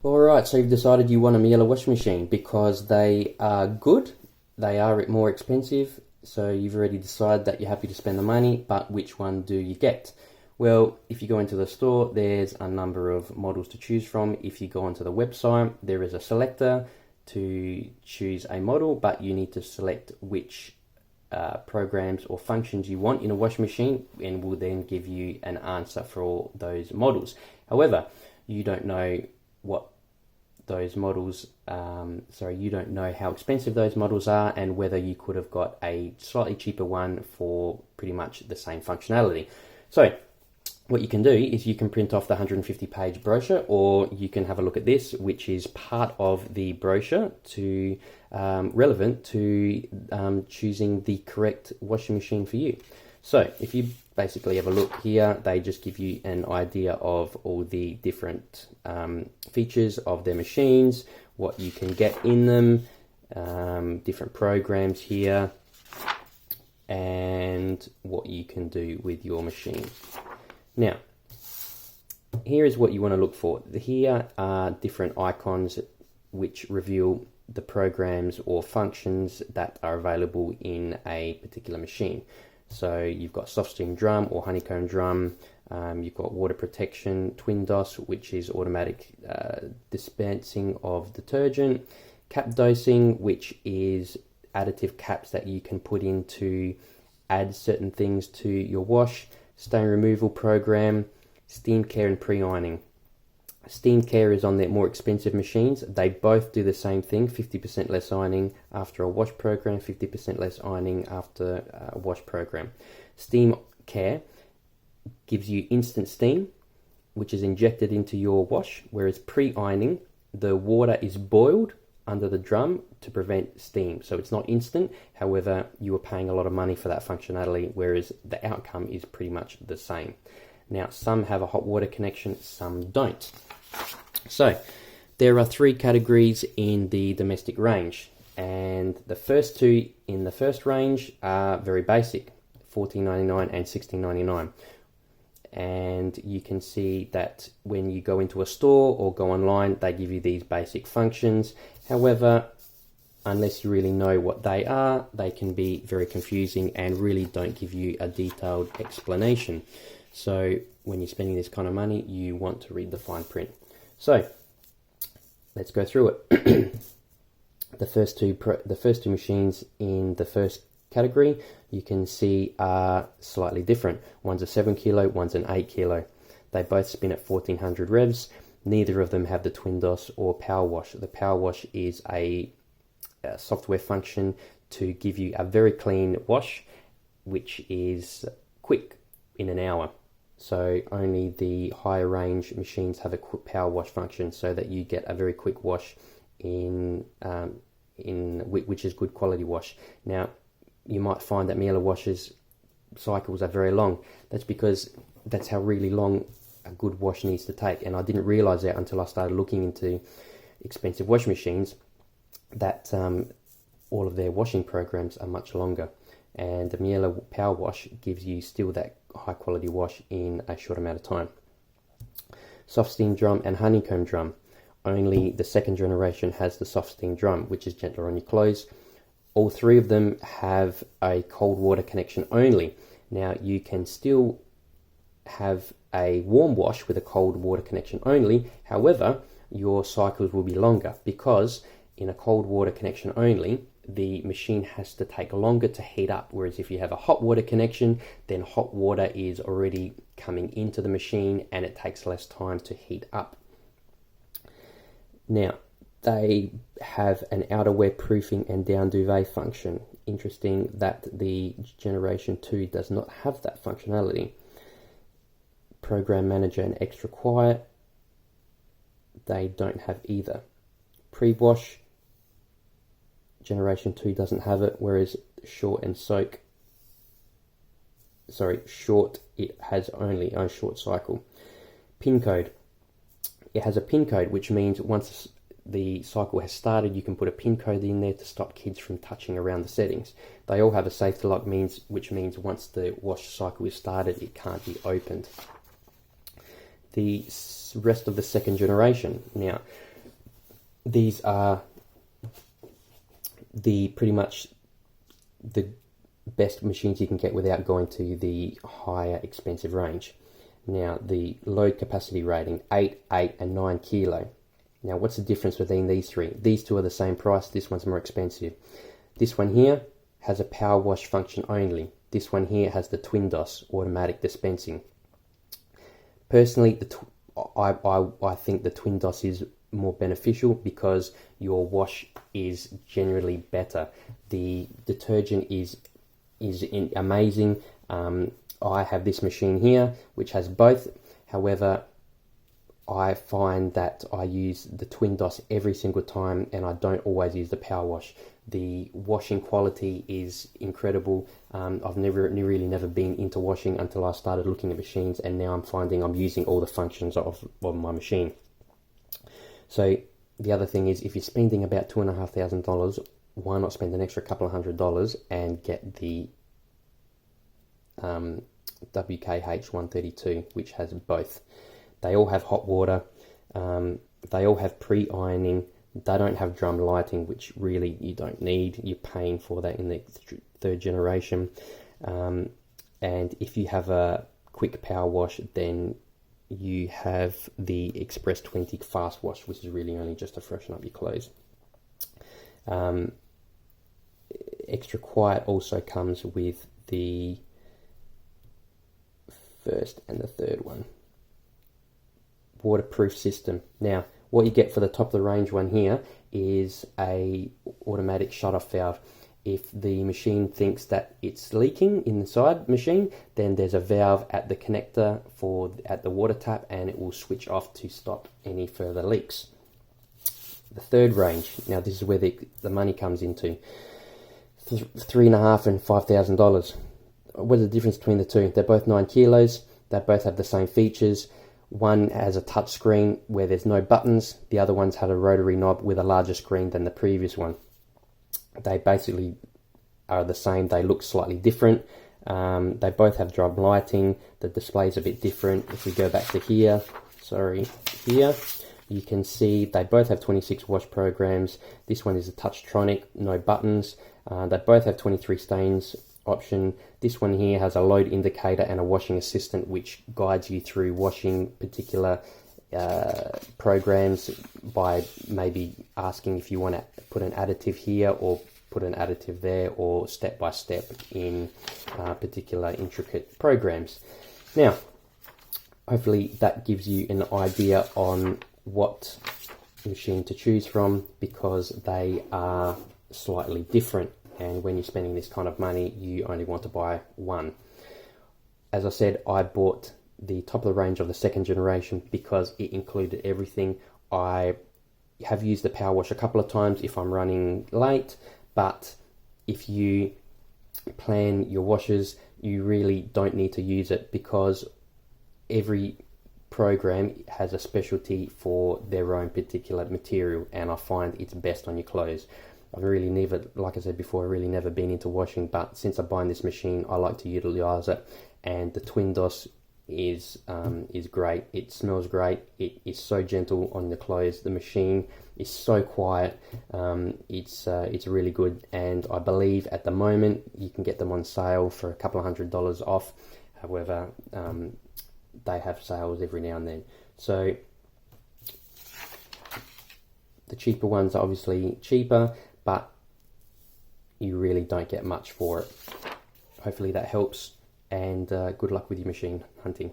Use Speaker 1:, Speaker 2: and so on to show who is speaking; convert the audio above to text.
Speaker 1: Alright, so you've decided you want a Miele washing machine because they are good, they are more expensive, so you've already decided that you're happy to spend the money, but which one do you get? Well, if you go into the store, there's a number of models to choose from. If you go onto the website, there is a selector to choose a model, but you need to select which programs or functions you want in a washing machine, and will then give you an answer for all those models. However, you don't know what those models, you don't know how expensive those models are and whether you could have got a slightly cheaper one for pretty much the same functionality. So what you can do is you can print off the 150-page brochure, or you can have a look at this, which is part of the brochure to relevant to choosing the correct washing machine for you. So if you basically have a look here, they just give you an idea of all the different features of their machines, what you can get in them, different programs here, and what you can do with your machine. Now, here is what you want to look for. Here are different icons which reveal the programs or functions that are available in a particular machine. So you've got soft steam drum or honeycomb drum, you've got water protection, twin DOS, which is automatic dispensing of detergent, cap dosing, which is additive caps that you can put in to add certain things to your wash, stain removal program, steam care and pre-ironing. Steam care is on their more expensive machines. They both do the same thing, 50% less ironing after a wash program, 50% less ironing after a wash program. Steam care gives you instant steam, which is injected into your wash, whereas pre-ironing, the water is boiled under the drum to prevent steam. So it's not instant, however, you are paying a lot of money for that functionality, whereas the outcome is pretty much the same. Now, some have a hot water connection, some don't. So, there are three categories in the domestic range, and the first two in the first range are very basic, $14.99 and $16.99. And you can see that when you go into a store or go online, they give you these basic functions. However, unless you really know what they are, they can be very confusing and really don't give you a detailed explanation. So when you're spending this kind of money, you want to read the fine print. So let's go through it. The first two machines in the first category, you can see are slightly different. One's a 7 kilo, one's an 8 kilo. They both spin at 1400 revs. Neither of them have the twin DOS or power wash. The power wash is a software function to give you a very clean wash, which is quick in an hour. So only the higher range machines have a quick power wash function, so that you get a very quick wash in which is good quality wash. Now, you might find that Miele washers cycles are very long. That's because that's how really long a good wash needs to take. And I didn't realize that until I started looking into expensive washing machines, that all of their washing programs are much longer. And the Miele Power Wash gives you still that high quality wash in a short amount of time. Soft steam drum and honeycomb drum. Only the second generation has the soft steam drum, which is gentler on your clothes. All three of them have a cold water connection only. Now, you can still have a warm wash with a cold water connection only. However, your cycles will be longer, because in a cold water connection only, the machine has to take longer to heat up. Whereas if you have a hot water connection, then hot water is already coming into the machine and it takes less time to heat up. Now, they have an outerwear proofing and down duvet function. Interesting that the Generation 2 does not have that functionality. Program Manager and Extra Quiet, they don't have either. Pre-wash, Generation 2 doesn't have it, whereas Short, it has only a short cycle. Pin code. It has a pin code, which means once the cycle has started, you can put a pin code in there to stop kids from touching around the settings. They all have a safety lock, which means once the wash cycle is started, it can't be opened. The rest of the second generation. Now, these are pretty much the best machines you can get without going to the higher expensive range. Now, the load capacity rating, 8, 8 and 9 kilo. Now, what's the difference between these three? These two are the same price, this one's more expensive. This one here has a power wash function only. This one here has the twin DOS, automatic dispensing. Personally, I think the twin DOS is more beneficial because your wash is generally better. The detergent is amazing. I have this machine here which has both. However, I find that I use the twin DOS every single time and I don't always use the power wash. The washing quality is incredible. I've really never been into washing until I started looking at machines, and now I'm finding I'm using all the functions of my machine. So the other thing is, if you're spending about $2,500, why not spend an extra couple of $100 and get the WKH 132, which has both. They all have hot water, they all have pre-ironing, they don't have drum lighting, which really you don't need. You're paying for that in the third generation. And if you have a quick power wash, then you have the Express 20 fast wash, which is really only just to freshen up your clothes. Extra quiet also comes with the first and the third one. Waterproof system. Now, what you get for the top of the range one here is a automatic shut-off valve. If the machine thinks that it's leaking inside the machine, then there's a valve at the connector at the water tap, and it will switch off to stop any further leaks. The third range, now this is where the money comes into. $3,500 and $5,000. What's the difference between the two? They're both 9 kilos. They both have the same features. One has a touch screen where there's no buttons. The other one's had a rotary knob with a larger screen than the previous one. They basically are the same. They look slightly different. They both have drum lighting. The display's a bit different. If we go back to here, here, you can see they both have 26 wash programs. This one is a Touchtronic, no buttons. They both have 23 stains option. This one here has a load indicator and a washing assistant, which guides you through washing particular programs by maybe asking if you want to put an additive here or put an additive there, or step by step in particular intricate programs. Now, hopefully that gives you an idea on what machine to choose from, because they are slightly different, and when you're spending this kind of money, you only want to buy one. As I said, I bought the top of the range of the second generation because it included everything. I have used the power wash a couple of times if I'm running late, but if you plan your washes, you really don't need to use it, because every program has a specialty for their own particular material, and I find it's best on your clothes. I've really never, like I said before, I've really never been into washing, but since I bought this machine, I like to utilize it, and the twin DOS is great. It smells great. It is so gentle on the clothes. The machine is so quiet. It's really good, and I believe at the moment you can get them on sale for a couple of $100 off. However, they have sales every now and then. So the cheaper ones are obviously cheaper, but you really don't get much for it. Hopefully that helps, and good luck with your machine hunting.